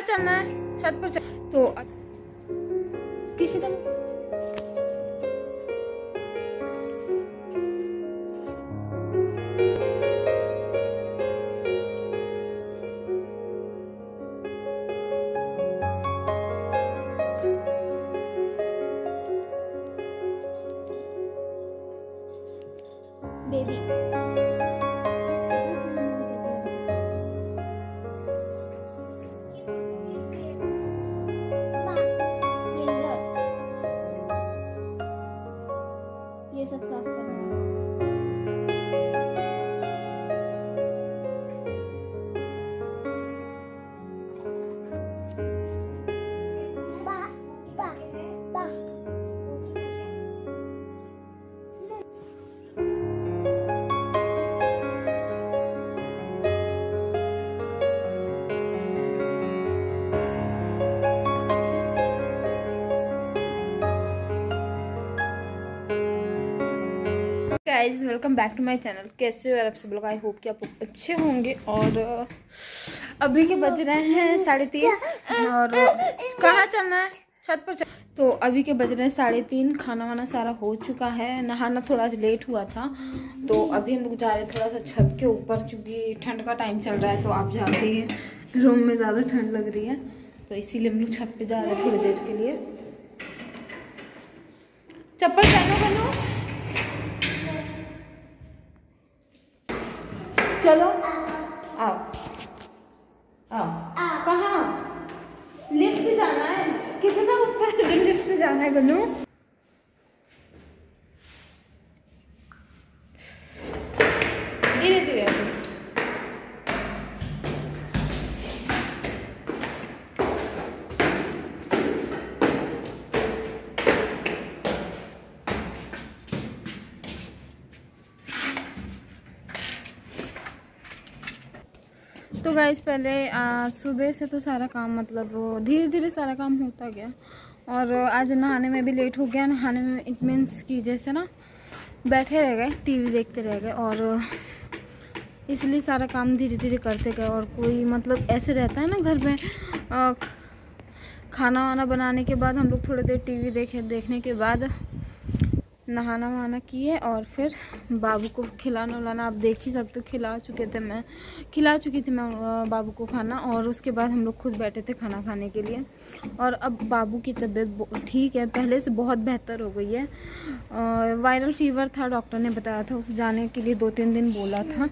चलना है? छत पर तो किसी दिन बेबी ये सब साफ करना है। Guys welcome back to my channel. कैसे हो आप सब लोग? आई होप कि आप अच्छे होंगे। और अभी के बज रहे हैं 3:30 और कहाँ चलना है? छत पर तो अभी के बज रहे हैं 3:30। खाना वाना सारा हो चुका है। नहाना थोड़ा आज लेट हुआ था तो अभी हम लोग जा रहे हैं थोड़ा सा छत के ऊपर, क्योंकि ठंड का टाइम चल रहा है तो आप जानते हैं रूम में ज़्यादा ठंड लग रही है, तो इसीलिए हम लोग छत पे जा रहे हैं थोड़ी देर के लिए। चप्पल पहनो चलो आओ आओ। कहाँ? लिफ्ट से जाना है। कितना ऊपर जो लिफ्ट से जाना है गन्नू? धीरे धीरे। तो गाइस पहले सुबह से तो सारा काम मतलब धीरे धीरे सारा काम होता गया और आज नहाने में भी लेट हो गया। नहाने में इट मीन्स कि जैसे ना बैठे रह गए, टीवी देखते रह गए और इसलिए सारा काम धीरे धीरे करते गए। और कोई मतलब ऐसे रहता है ना घर में, खाना वाना बनाने के बाद हम लोग थोड़ी देर टीवी देखने के बाद नहाना वहाना किए और फिर बाबू को खिलाना उलाना आप देख ही सकते हो। खिला चुकी थी मैं बाबू को खाना और उसके बाद हम लोग खुद बैठे थे खाना खाने के लिए। और अब बाबू की तबीयत ठीक है, पहले से बहुत बेहतर हो गई है। वायरल फीवर था, डॉक्टर ने बताया था, उसे जाने के लिए 2-3 दिन बोला था।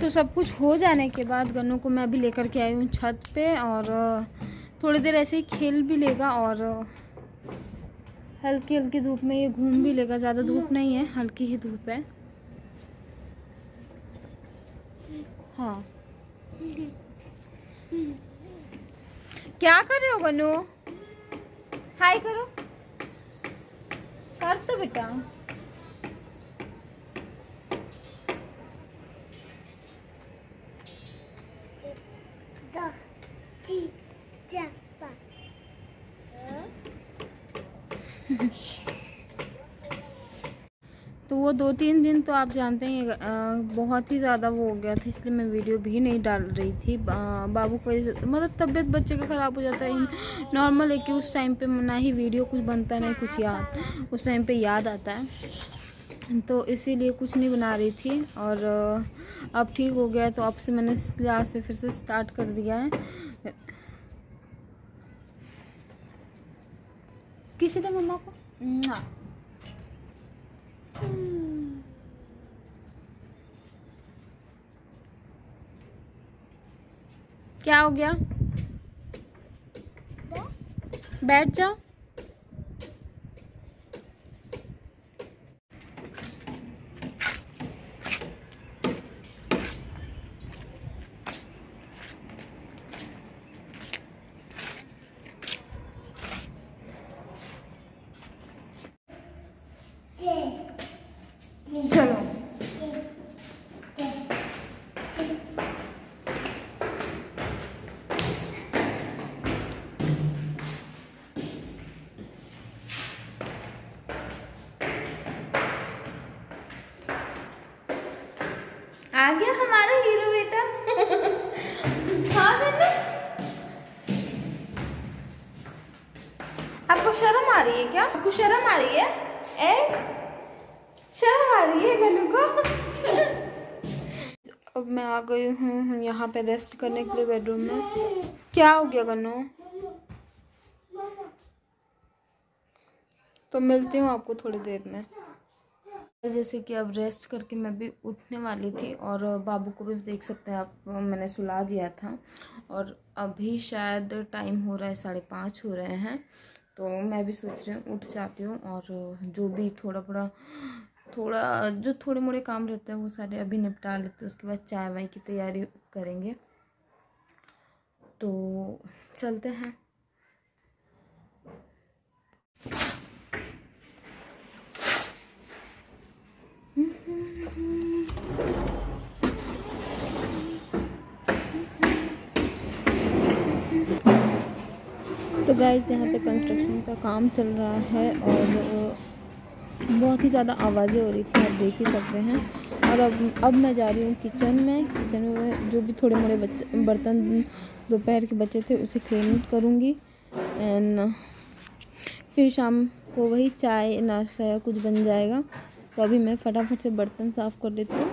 तो सब कुछ हो जाने के बाद गन्नू को मैं भी लेकर के आई हूँ छत पे और थोड़ी देर ऐसे ही खेल भी लेगा और हल्की हल्की धूप में ये घूम भी लेगा। ज़्यादा धूप नहीं है, हल्की ही धूप है। हाँ क्या कर रहे हो गन्नू? हाय करो। कर तो बेटा। तो वो 2-3 दिन तो आप जानते हैं बहुत ही ज़्यादा वो हो गया था, इसलिए मैं वीडियो भी नहीं डाल रही थी। बाबू को मतलब तबीयत बच्चे का ख़राब हो जाता है, नॉर्मल है कि उस टाइम पे ना ही वीडियो कुछ बनता नहीं कुछ याद उस टाइम पे याद आता है, तो इसीलिए कुछ नहीं बना रही थी। और अब ठीक हो गया तो अब से मैंने आज से फिर से स्टार्ट कर दिया है। किसी दे मम्मा को क्या हो गया? बैठ जाओ। चलो आ गया हमारा हीरो बेटा। हाँ बेटा शर्म आ रही है क्या? आपको शर्म आ रही है? शर्म आ रही है गन्नू को? अब मैं आ गई हूँ यहाँ पे रेस्ट करने के लिए बेडरूम में। क्या हो गया गन्नू? तो मिलती हूँ आपको थोड़ी देर में। जैसे कि अब रेस्ट करके मैं भी उठने वाली थी और बाबू को भी देख सकते हैं आप, मैंने सुला दिया था और अभी शायद टाइम हो रहा है 5:30 हो रहे हैं। तो मैं भी सोच रही हूँ उठ जाती हूँ और जो भी जो थोड़े मोड़े काम रहते हैं वो सारे अभी निपटा लेते हैं। उसके बाद चाय वाय की तैयारी करेंगे। तो चलते हैं। तो गाइस यहाँ पे कंस्ट्रक्शन का काम चल रहा है और बहुत ही ज़्यादा आवाज़ें हो रही थी, आप देख ही सकते हैं। और अब मैं जा रही हूँ किचन में जो भी थोड़े मोड़े बर्तन दोपहर के बचे थे उसे क्लीन करूँगी। एंड फिर शाम को वही चाय नाश्ता या कुछ बन जाएगा। तो अभी मैं फटाफट से बर्तन साफ़ कर लेती हूँ।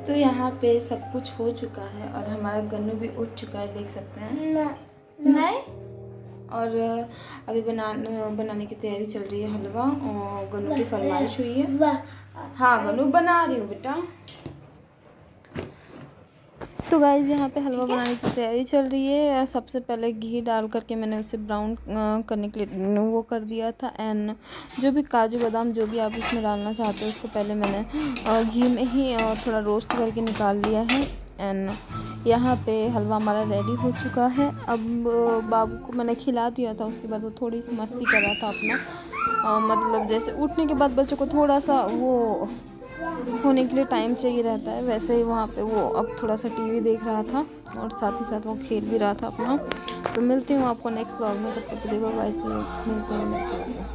तो यहाँ पे सब कुछ हो चुका है और हमारा गन्नू भी उठ चुका है, देख सकते हैं। नहीं और अभी बनाने की तैयारी चल रही है हलवा और गन्नू की फरमाइश हुई है। हाँ गन्नू बना रही हूँ बेटा। तो गाइज़ यहाँ पे हलवा बनाने की तैयारी चल रही है। सबसे पहले घी डाल करके मैंने उसे ब्राउन करने के लिए वो कर दिया था। एंड जो भी काजू बादाम जो भी आप इसमें डालना चाहते हो उसको पहले मैंने घी में ही थोड़ा रोस्ट करके निकाल लिया है। एंड यहाँ पे हलवा हमारा रेडी हो चुका है। अब बाबू को मैंने खिला दिया था, उसके बाद वो थोड़ी सी मस्ती कर रहा था अपना। मतलब जैसे उठने के बाद बच्चों को थोड़ा सा वो होने के लिए टाइम चाहिए रहता है, वैसे ही वहाँ पे वो अब थोड़ा सा टीवी देख रहा था और साथ ही साथ वो खेल भी रहा था अपना। तो मिलती हूँ आपको नेक्स्ट ब्लॉग में, तब तक के लिए बाय बाय, मिलते हैं नेक्स्ट ब्लॉग में।